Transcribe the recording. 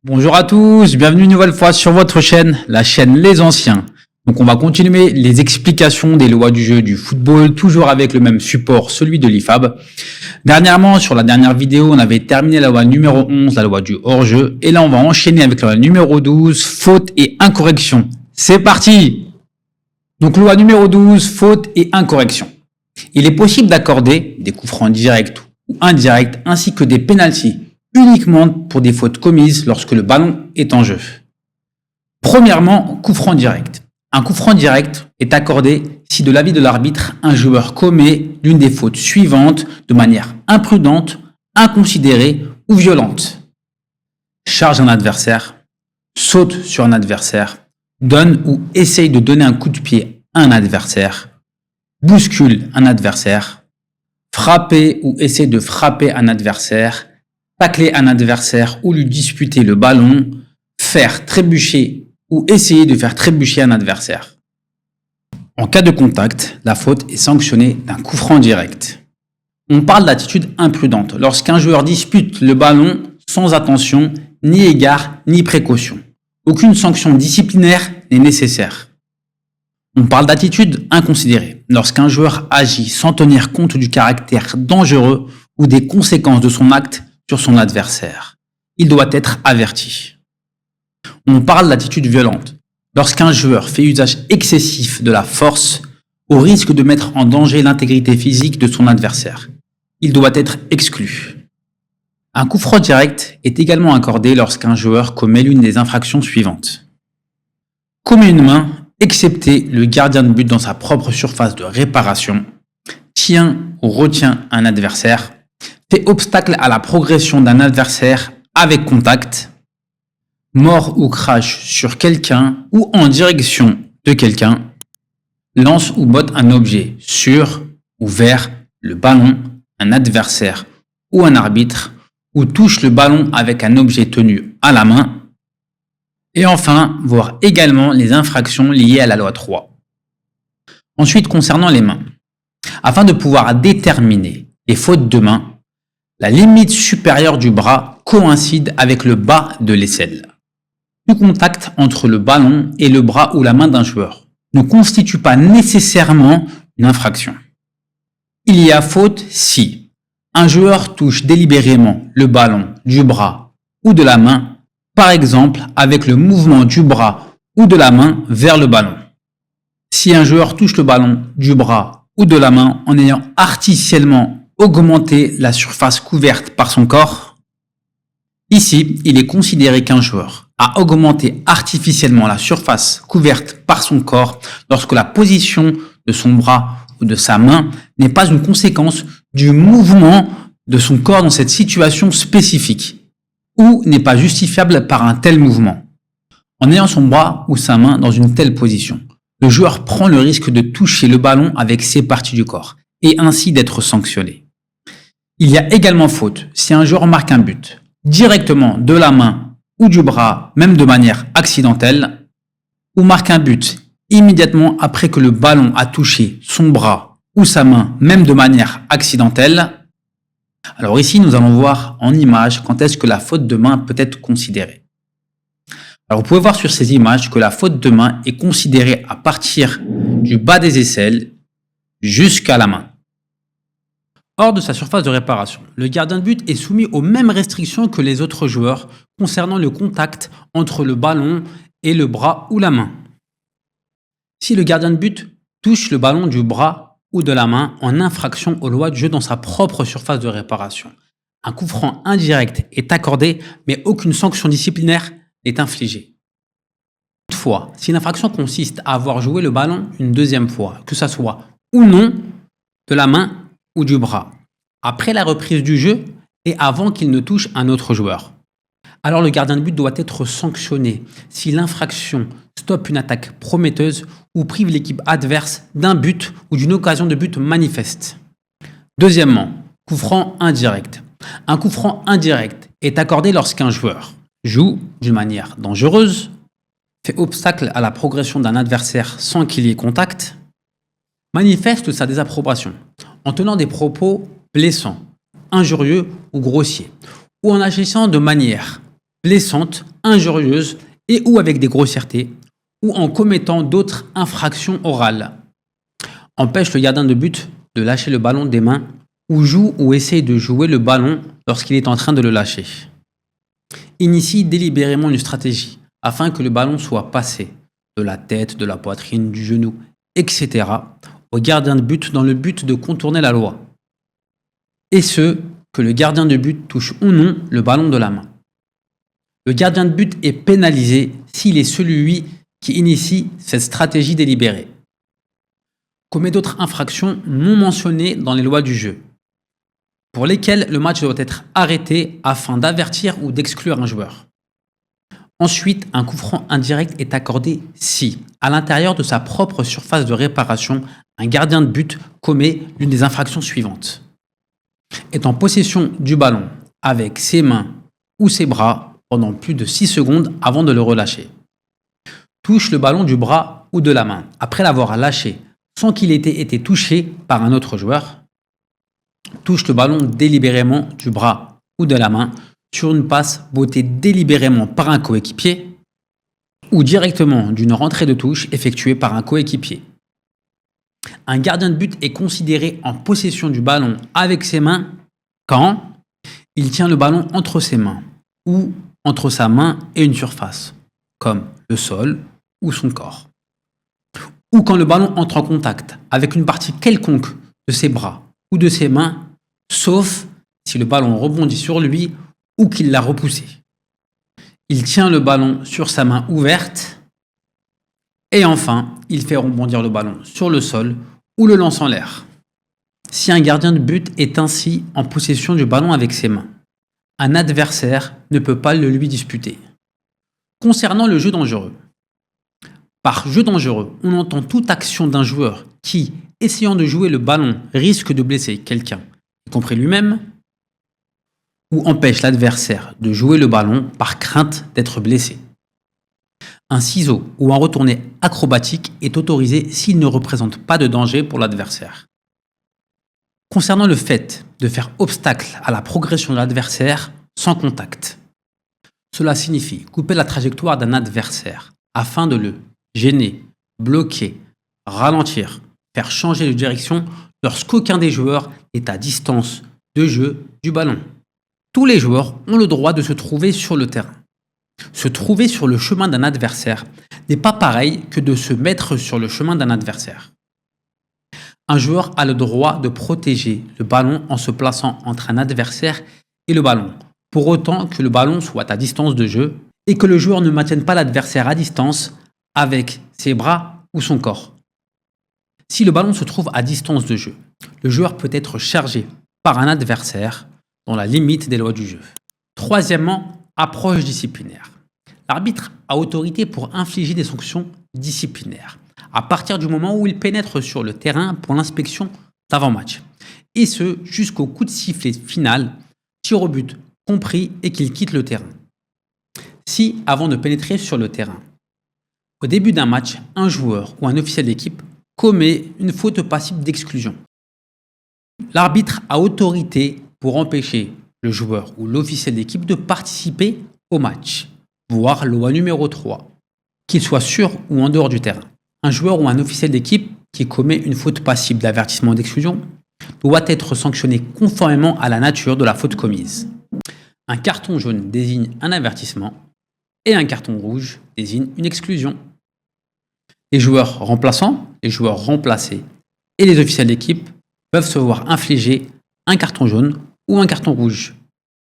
Bonjour à tous, bienvenue une nouvelle fois sur votre chaîne, la chaîne Les Anciens. Donc on va continuer les explications des lois du jeu du football, toujours avec le même support, celui de l'IFAB. Dernièrement, sur la dernière vidéo, on avait terminé la loi numéro 11, la loi du hors-jeu. Et là, on va enchaîner avec la loi numéro 12, faute et incorrection. C'est parti! Donc loi numéro 12, faute et incorrection. Il est possible d'accorder des coups francs directs ou indirects ainsi que des pénaltys uniquement pour des fautes commises lorsque le ballon est en jeu. Premièrement, coup franc direct. Un coup franc direct est accordé si de l'avis de l'arbitre, un joueur commet l'une des fautes suivantes de manière imprudente, inconsidérée ou violente. Charge un adversaire, saute sur un adversaire, donne ou essaye de donner un coup de pied à un adversaire, bouscule un adversaire, frapper ou essayer de frapper un adversaire, tacler un adversaire ou lui disputer le ballon, faire trébucher ou essayer de faire trébucher un adversaire. En cas de contact, la faute est sanctionnée d'un coup franc direct. On parle d'attitude imprudente lorsqu'un joueur dispute le ballon sans attention, ni égard, ni précaution. Aucune sanction disciplinaire n'est nécessaire. On parle d'attitude inconsidérée lorsqu'un joueur agit sans tenir compte du caractère dangereux ou des conséquences de son acte sur son adversaire. Il doit être averti. On parle d'attitude violente lorsqu'un joueur fait usage excessif de la force au risque de mettre en danger l'intégrité physique de son adversaire. Il doit être exclu. Un coup franc direct est également accordé lorsqu'un joueur commet l'une des infractions suivantes. Commet une main, excepté le gardien de but dans sa propre surface de réparation, tient ou retient un adversaire, fait obstacle à la progression d'un adversaire avec contact, mord ou crache sur quelqu'un ou en direction de quelqu'un, lance ou botte un objet sur ou vers le ballon, un adversaire ou un arbitre, ou touche le ballon avec un objet tenu à la main, et enfin, voir également les infractions liées à la loi 3. Ensuite, concernant les mains, afin de pouvoir déterminer les fautes de main, la limite supérieure du bras coïncide avec le bas de l'aisselle. Tout contact entre le ballon et le bras ou la main d'un joueur ne constitue pas nécessairement une infraction. Il y a faute si un joueur touche délibérément le ballon du bras ou de la main, par exemple avec le mouvement du bras ou de la main vers le ballon. Si un joueur touche le ballon du bras ou de la main en ayant artificiellement augmenter la surface couverte par son corps. Ici, il est considéré qu'un joueur a augmenté artificiellement la surface couverte par son corps lorsque la position de son bras ou de sa main n'est pas une conséquence du mouvement de son corps dans cette situation spécifique ou n'est pas justifiable par un tel mouvement. En ayant son bras ou sa main dans une telle position, le joueur prend le risque de toucher le ballon avec ses parties du corps et ainsi d'être sanctionné. Il y a également faute si un joueur marque un but directement de la main ou du bras, même de manière accidentelle, ou marque un but immédiatement après que le ballon a touché son bras ou sa main, même de manière accidentelle. Alors ici, nous allons voir en image quand est-ce que la faute de main peut être considérée. Alors vous pouvez voir sur ces images que la faute de main est considérée à partir du bas des aisselles jusqu'à la main. Hors de sa surface de réparation, le gardien de but est soumis aux mêmes restrictions que les autres joueurs concernant le contact entre le ballon et le bras ou la main. Si le gardien de but touche le ballon du bras ou de la main en infraction aux lois du jeu dans sa propre surface de réparation, un coup franc indirect est accordé, mais aucune sanction disciplinaire n'est infligée. Toutefois, si l'infraction consiste à avoir joué le ballon une deuxième fois, que ce soit ou non de la main ou du bras, après la reprise du jeu et avant qu'il ne touche un autre joueur, alors le gardien de but doit être sanctionné si l'infraction stoppe une attaque prometteuse ou prive l'équipe adverse d'un but ou d'une occasion de but manifeste. Deuxièmement, coup franc indirect. Un coup franc indirect est accordé lorsqu'un joueur joue d'une manière dangereuse, fait obstacle à la progression d'un adversaire sans qu'il y ait contact, manifeste sa désapprobation en tenant des propos blessants, injurieux ou grossiers, ou en agissant de manière blessantes, injurieuses et ou avec des grossièretés, ou en commettant d'autres infractions orales. Empêche le gardien de but de lâcher le ballon des mains ou joue ou essaye de jouer le ballon lorsqu'il est en train de le lâcher. Initie délibérément une stratégie afin que le ballon soit passé de la tête, de la poitrine, du genou, etc. au gardien de but dans le but de contourner la loi. Et ce, que le gardien de but touche ou non le ballon de la main. Le gardien de but est pénalisé s'il est celui qui initie cette stratégie délibérée. Commet d'autres infractions non mentionnées dans les lois du jeu, pour lesquelles le match doit être arrêté afin d'avertir ou d'exclure un joueur. Ensuite, un coup franc indirect est accordé si, à l'intérieur de sa propre surface de réparation, un gardien de but commet l'une des infractions suivantes. Est en possession du ballon avec ses mains ou ses bras pendant plus de 6 secondes avant de le relâcher. Touche le ballon du bras ou de la main après l'avoir lâché sans qu'il ait été touché par un autre joueur. Touche le ballon délibérément du bras ou de la main sur une passe bottée délibérément par un coéquipier ou directement d'une rentrée de touche effectuée par un coéquipier. Un gardien de but est considéré en possession du ballon avec ses mains quand il tient le ballon entre ses mains ou entre sa main et une surface, comme le sol ou son corps. Ou quand le ballon entre en contact avec une partie quelconque de ses bras ou de ses mains, sauf si le ballon rebondit sur lui ou qu'il l'a repoussé. Il tient le ballon sur sa main ouverte et enfin, il fait rebondir le ballon sur le sol ou le lance en l'air. Si un gardien de but est ainsi en possession du ballon avec ses mains, un adversaire ne peut pas le lui disputer. Concernant le jeu dangereux. Par jeu dangereux, on entend toute action d'un joueur qui, essayant de jouer le ballon, risque de blesser quelqu'un, y compris lui-même, ou empêche l'adversaire de jouer le ballon par crainte d'être blessé. Un ciseau ou un retourné acrobatique est autorisé s'il ne représente pas de danger pour l'adversaire. Concernant le fait de faire obstacle à la progression de l'adversaire sans contact. Cela signifie couper la trajectoire d'un adversaire afin de le gêner, bloquer, ralentir, faire changer de direction lorsqu'aucun des joueurs est à distance de jeu du ballon. Tous les joueurs ont le droit de se trouver sur le terrain. Se trouver sur le chemin d'un adversaire n'est pas pareil que de se mettre sur le chemin d'un adversaire. Un joueur a le droit de protéger le ballon en se plaçant entre un adversaire et le ballon, pour autant que le ballon soit à distance de jeu et que le joueur ne maintienne pas l'adversaire à distance avec ses bras ou son corps. Si le ballon se trouve à distance de jeu, le joueur peut être chargé par un adversaire dans la limite des lois du jeu. Troisièmement, approche disciplinaire. L'arbitre a autorité pour infliger des sanctions disciplinaires à partir du moment où il pénètre sur le terrain pour l'inspection d'avant-match. Et ce, jusqu'au coup de sifflet final, tir au but compris, et qu'il quitte le terrain. Si, avant de pénétrer sur le terrain, au début d'un match, un joueur ou un officiel d'équipe commet une faute passible d'exclusion, l'arbitre a autorité pour empêcher le joueur ou l'officiel d'équipe de participer au match, voire loi numéro 3, qu'il soit sur ou en dehors du terrain. Un joueur ou un officiel d'équipe qui commet une faute passible d'avertissement d'exclusion doit être sanctionné conformément à la nature de la faute commise. Un carton jaune désigne un avertissement et un carton rouge désigne une exclusion. Les joueurs remplaçants, les joueurs remplacés et les officiels d'équipe peuvent se voir infliger un carton jaune ou un carton rouge.